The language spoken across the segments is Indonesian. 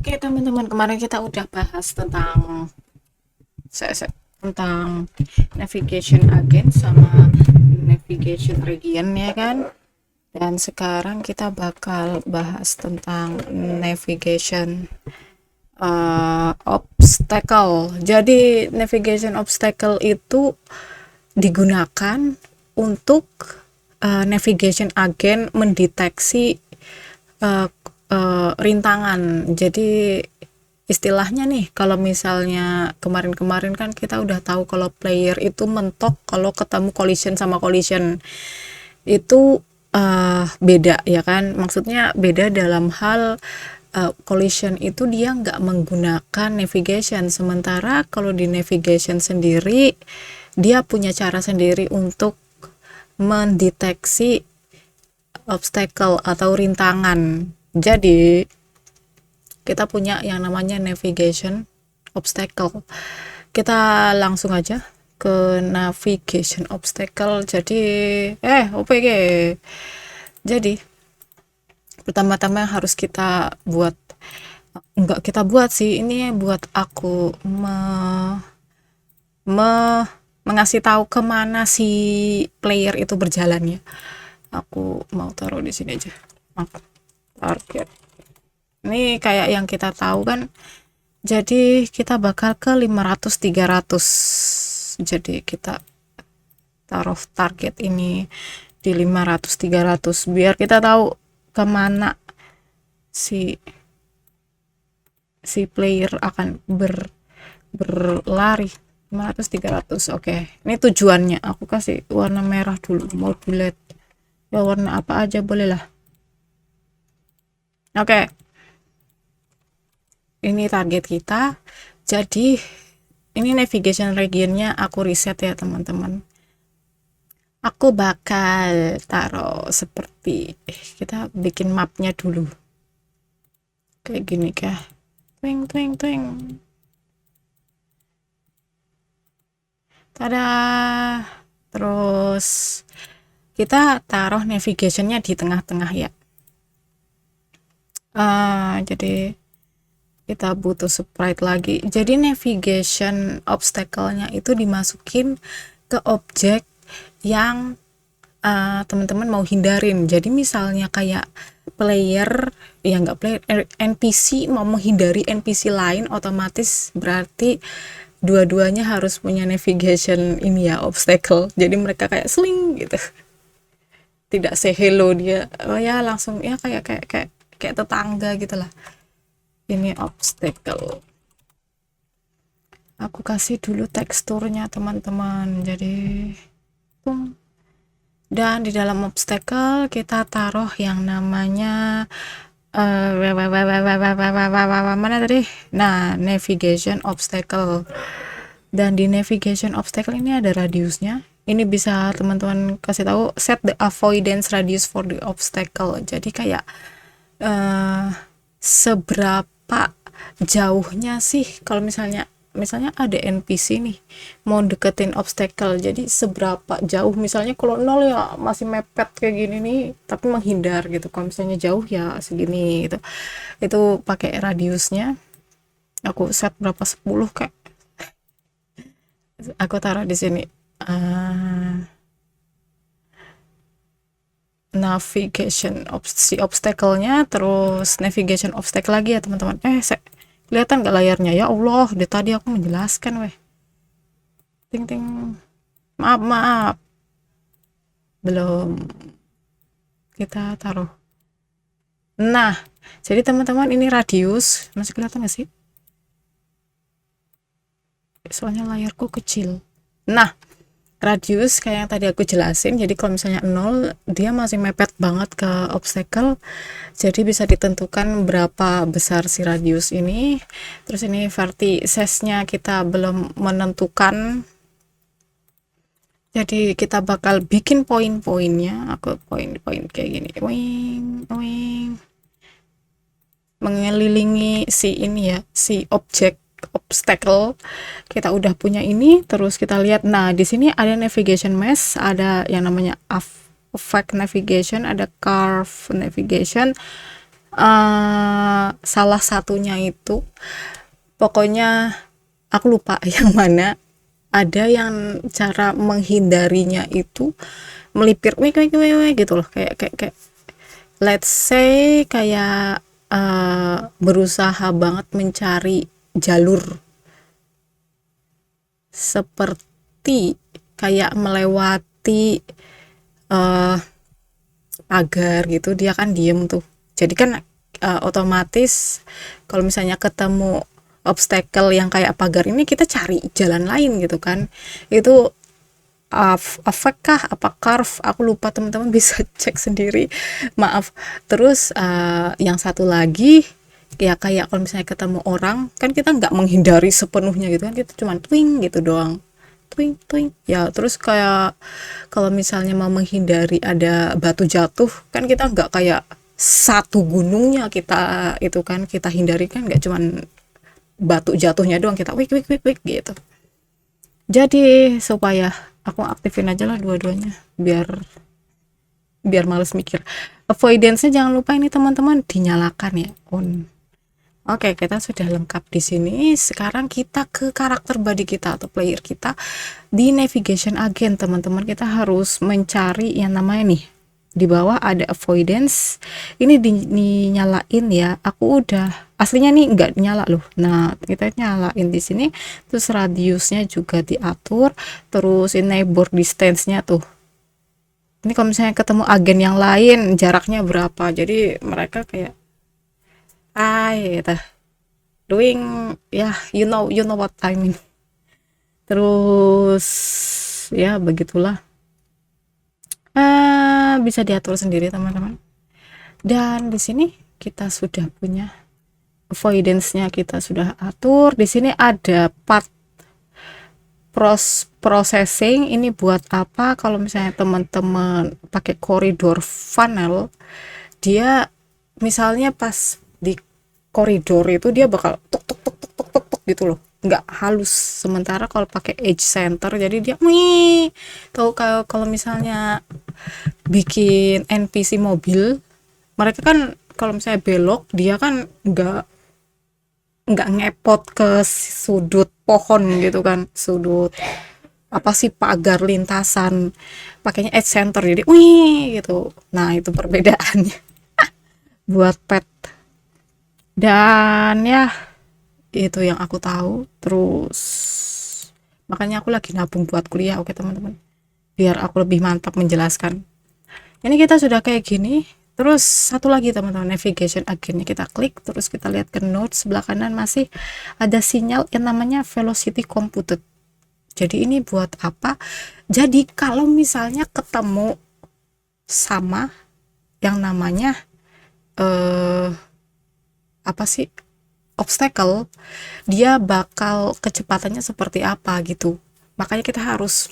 Oke teman-teman, kemarin kita udah bahas tentang navigation agent sama navigation region ya kan. Dan sekarang kita bakal bahas tentang navigation obstacle. Jadi navigation obstacle itu digunakan untuk navigation agent mendeteksi rintangan. Jadi istilahnya nih, kalau misalnya kemarin-kemarin kan kita udah tahu kalau player itu mentok kalau ketemu collision sama collision itu beda ya kan, maksudnya beda dalam hal collision itu dia nggak menggunakan navigation, sementara kalau di navigation sendiri dia punya cara sendiri untuk mendeteksi obstacle atau rintangan. Jadi kita punya yang namanya navigation obstacle. Kita langsung aja ke navigation obstacle. Jadi OPG. Jadi pertama-tama harus kita buat, enggak kita buat sih, ini buat aku mengasih tahu kemana si player itu berjalan ya. Aku mau taruh di sini aja. Target. Ini kayak yang kita tahu kan. Jadi kita bakal ke 500 300. Jadi kita taruh target ini di 500 300 biar kita tahu kemana si player akan berlari. 500 300. Oke. Ini tujuannya. Aku kasih warna merah dulu, mau bullet. Ya warna apa aja boleh lah. Oke. Ini target kita. Jadi ini navigation regionnya aku reset ya teman-teman. Aku bakal taruh seperti, kita bikin mapnya dulu kayak gini kah, twing twing twing, tada. Terus kita taruh navigationnya di tengah-tengah ya. Jadi kita butuh sprite lagi. Jadi navigation obstacle-nya itu dimasukin ke objek yang teman-teman mau hindarin. Jadi misalnya kayak player, ya nggak player, NPC mau menghindari NPC lain, otomatis berarti dua-duanya harus punya navigation ini ya, obstacle. Jadi mereka kayak sling gitu. Tidak say hello dia. Oh ya langsung ya kayak tetangga gitulah. Ini obstacle. Aku kasih dulu teksturnya teman-teman. Jadi dan di dalam obstacle kita taruh yang namanya mana tadi? Nah, navigation obstacle. Dan di navigation obstacle ini ada radiusnya. Ini bisa teman-teman kasih tahu, set the avoidance radius for the obstacle. Jadi kayak seberapa jauhnya sih kalau misalnya ada NPC nih mau deketin obstacle, jadi seberapa jauh, misalnya kalau 0 ya masih mepet kayak gini nih tapi menghindar gitu, kalau misalnya jauh ya segini gitu. Itu pakai radiusnya aku set berapa, 10 kayak, aku taruh di sini navigation obstacle-nya, terus navigation obstacle lagi ya teman-teman. Kelihatan nggak layarnya? Ya Allah, dari tadi aku menjelaskan weh. Ting ting. Maaf. Belum. Kita taruh. Nah, jadi teman-teman ini radius, masih kelihatan nggak sih? Soalnya layarku kecil. Nah, radius kayak yang tadi aku jelasin, jadi kalau misalnya 0 dia masih mepet banget ke obstacle, jadi bisa ditentukan berapa besar si radius ini. Terus ini verticesnya kita belum menentukan, jadi kita bakal bikin poin-poinnya. Aku poin-poin kayak gini, wing wing, mengelilingi si ini ya, si objek obstacle. Kita udah punya ini, terus kita lihat. Nah, di sini ada navigation mesh, ada yang namanya effect navigation, ada curve navigation, Salah satunya itu pokoknya aku lupa yang mana, ada yang cara menghindarinya itu melipir wik wik wik wik gitu loh, kayak let's say kayak berusaha banget mencari jalur, seperti kayak melewati eh, pagar gitu, dia kan diem tuh, jadi kan otomatis kalau misalnya ketemu obstacle yang kayak pagar ini, kita cari jalan lain gitu kan. Itu efek kah apa curve, aku lupa, teman-teman bisa cek sendiri, maaf. Terus yang satu lagi ya, kayak kalau misalnya ketemu orang kan kita nggak menghindari sepenuhnya gitu kan, kita cuman twing gitu doang, twing twing ya. Terus kayak kalau misalnya mau menghindari ada batu jatuh kan, kita nggak kayak satu gunungnya kita itu kan kita hindari kan, nggak cuman batu jatuhnya doang, kita wik wik wik wik gitu. Jadi supaya aku aktifin aja lah dua-duanya, biar biar males mikir. Avoidance-nya jangan lupa ini teman-teman, dinyalakan ya, on. Oke, kita sudah lengkap di sini. Sekarang kita ke karakter body kita atau player kita di navigation agent, teman-teman. Kita harus mencari yang namanya nih, di bawah ada avoidance. Ini dinyalain ya. Aku udah aslinya nih nggak nyala loh. Nah, kita nyalain di sini. Terus radiusnya juga diatur. Terus ini neighbor distance-nya tuh. Ini kalau misalnya ketemu agen yang lain jaraknya berapa. Jadi mereka kayak gitu. Doing ya, you know what I mean. Terus ya begitulah. Bisa diatur sendiri teman-teman. Dan di sini kita sudah punya avoidance-nya, kita sudah atur. Di sini ada part processing, ini buat apa? Kalau misalnya teman-teman pakai koridor funnel, dia misalnya pas di koridor itu dia bakal tuk tuk tuk tuk tuk tuk, tuk gitu loh, nggak halus. Sementara kalau pakai edge center jadi dia wih. Tahu kalau misalnya bikin NPC mobil, mereka kan kalau misalnya belok dia kan nggak ngepot ke sudut pohon gitu kan, sudut apa sih, pagar lintasan, pakainya edge center jadi wih gitu. Nah itu perbedaannya buat pet. Dan ya itu yang aku tahu. Terus makanya aku lagi nabung buat kuliah, oke teman-teman, biar aku lebih mantap menjelaskan. Ini kita sudah kayak gini. Terus satu lagi teman-teman, navigation agentnya kita klik, terus kita lihat ke node sebelah kanan masih ada sinyal yang namanya velocity computed. Jadi ini buat apa? Jadi kalau misalnya ketemu sama yang namanya apa sih, obstacle, dia bakal kecepatannya seperti apa gitu. Makanya kita harus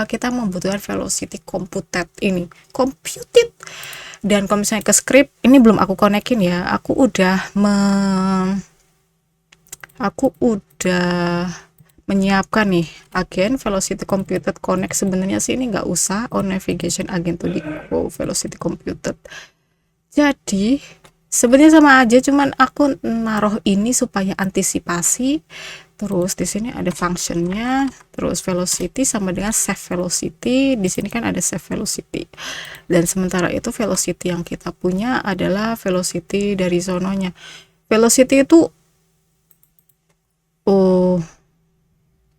kita membutuhkan velocity computed ini, computed. Dan kalau misalnya ke script, ini belum aku konekin ya, aku udah menyiapkan nih agen velocity computed connect. Sebenarnya sih ini nggak usah on navigation agent to di velocity computed. Jadi sebenarnya sama aja, cuman aku naruh ini supaya antisipasi. Terus di sini ada functionnya, terus velocity sama dengan save velocity. Di sini kan ada save velocity. Dan sementara itu velocity yang kita punya adalah velocity dari sononya. Velocity itu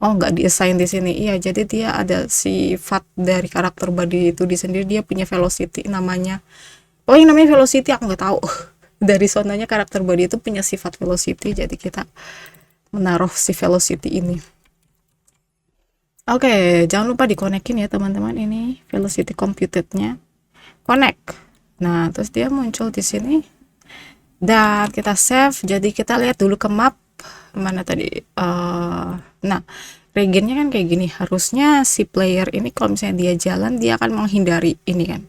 nggak diassign di sini. Iya, jadi dia ada sifat dari karakter body itu di sendiri, dia punya velocity namanya. Oh, yang namanya velocity aku nggak tahu. Dari sonanya karakter body itu punya sifat velocity, jadi kita menaruh si velocity ini. Oke, jangan lupa dikonekin ya teman-teman, ini velocity computednya. Connect. Nah, terus dia muncul di sini. Dan kita save. Jadi kita lihat dulu ke map mana tadi. Nah, regionnya kan kayak gini. Harusnya si player ini kalau misalnya dia jalan, dia akan menghindari ini kan.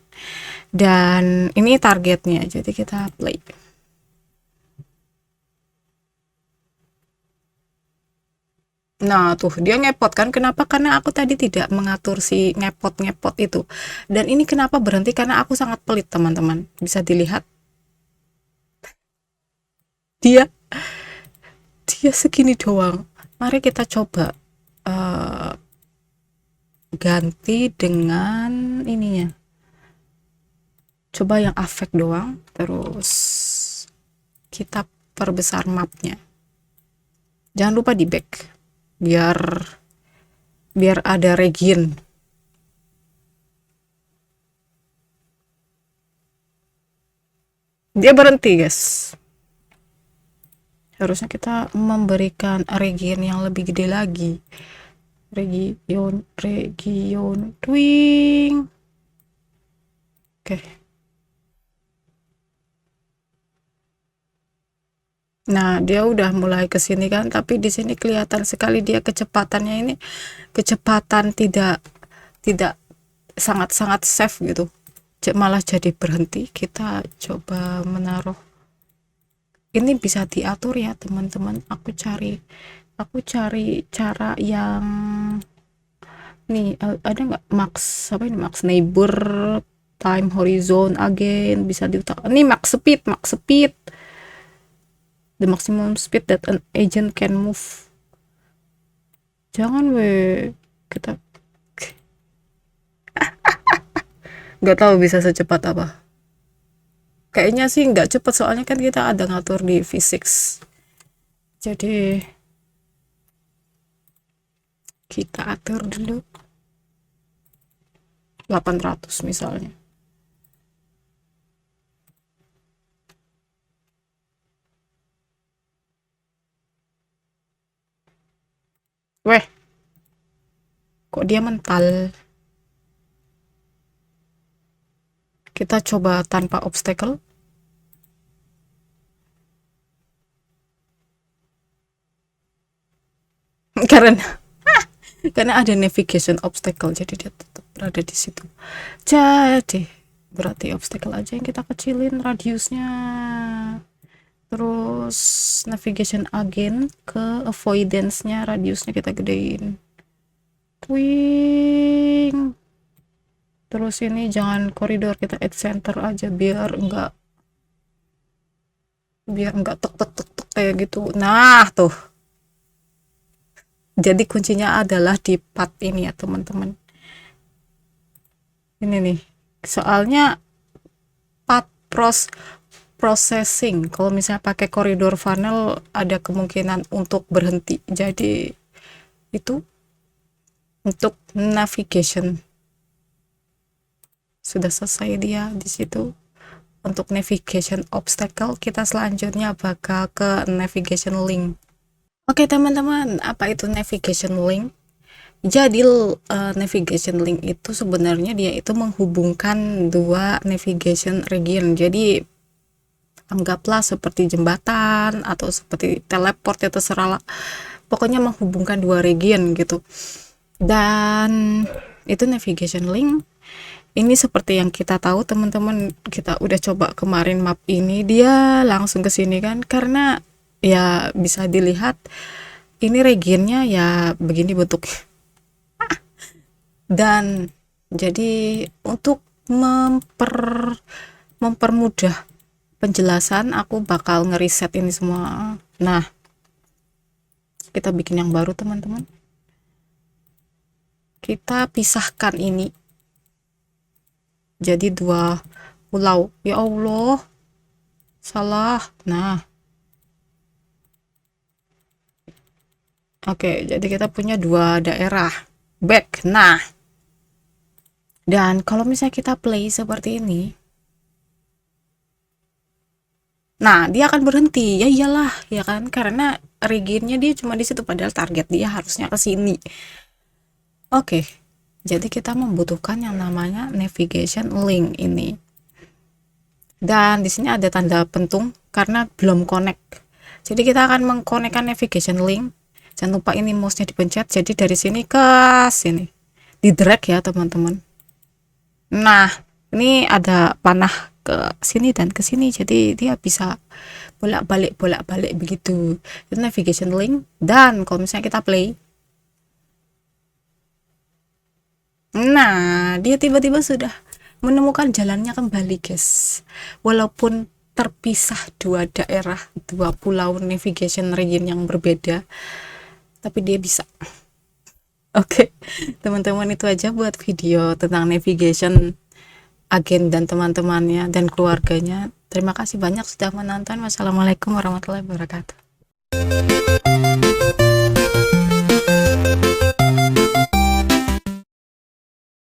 Dan ini targetnya. Jadi kita play. Nah tuh dia ngepot kan, kenapa? Karena aku tadi tidak mengatur si ngepot-ngepot itu. Dan ini kenapa berhenti, karena aku sangat pelit teman-teman, bisa dilihat dia dia segini doang. Mari kita coba eh, ganti dengan ininya. Coba yang affect doang, terus kita perbesar mapnya. Jangan lupa di back biar ada region. Dia berhenti, guys. Harusnya kita memberikan region yang lebih gede lagi. Region twing. Oke. Nah, dia udah mulai ke sini kan, tapi di sini kelihatan sekali dia kecepatannya ini kecepatan tidak sangat-sangat safe gitu. Malah jadi berhenti. Kita coba menaruh. Ini bisa diatur ya, teman-teman. Aku cari cara yang nih, ada nggak max apa ini, max neighbor time horizon again, bisa diutak. Ini max speed, the maximum speed that an agent can move. Jangan kita nggak tahu bisa secepat apa. Kayaknya sih nggak cepat, soalnya kan kita ada ngatur di physics. Jadi kita atur dulu 800 misalnya. Weh, kok dia mental? Kita coba tanpa obstacle. karena ada navigation obstacle, jadi dia tetap berada di situ. Jadi berarti obstacle aja yang kita kecilin radiusnya, terus navigation agent ke avoidance-nya radiusnya kita gedein. Twing. Terus ini jangan koridor, kita add center aja biar enggak tek tek tek tek kayak gitu. Nah tuh, jadi kuncinya adalah di part ini ya teman-teman. Ini nih, soalnya part processing, kalau misalnya pakai koridor funnel ada kemungkinan untuk berhenti. Jadi itu untuk navigation sudah selesai dia di situ. Untuk navigation obstacle, kita selanjutnya bakal ke navigation link. Oke teman-teman, apa itu navigation link? Jadi navigation link itu sebenarnya dia itu menghubungkan dua navigation region. Jadi anggaplah seperti jembatan atau seperti teleport, ya terserah lah. Pokoknya menghubungkan dua region gitu. Dan itu navigation link. Ini seperti yang kita tahu teman-teman, kita udah coba kemarin map ini, dia langsung ke sini kan, karena ya bisa dilihat ini regionnya ya begini bentuknya. Dan jadi untuk mempermudah penjelasan, aku bakal ngeriset ini semua. Nah, kita bikin yang baru teman-teman. Kita pisahkan ini jadi dua pulau. Ya Allah, salah. Nah, oke, jadi kita punya dua daerah. Back. Nah, dan kalau misalnya kita play seperti ini, nah dia akan berhenti. Ya iyalah, ya kan, karena regionnya dia cuma di situ, padahal target dia harusnya ke sini. Oke, jadi kita membutuhkan yang namanya navigation link ini. Dan di sini ada tanda pentung karena belum connect. Jadi kita akan mengkonekkan navigation link. Jangan lupa ini mouse-nya dipencet. Jadi dari sini ke sini, di drag ya teman-teman. Nah, ini ada panah ke sini dan ke sini. Jadi dia bisa bolak-balik begitu. Itu navigation link. Dan kalau misalnya kita play, nah dia tiba-tiba sudah menemukan jalannya kembali guys. Walaupun terpisah, dua daerah, dua pulau navigation region yang berbeda, tapi dia bisa. Oke, teman-teman, itu aja buat video tentang navigation agen dan teman-temannya dan keluarganya. Terima kasih banyak sudah menonton. Wassalamualaikum warahmatullahi wabarakatuh.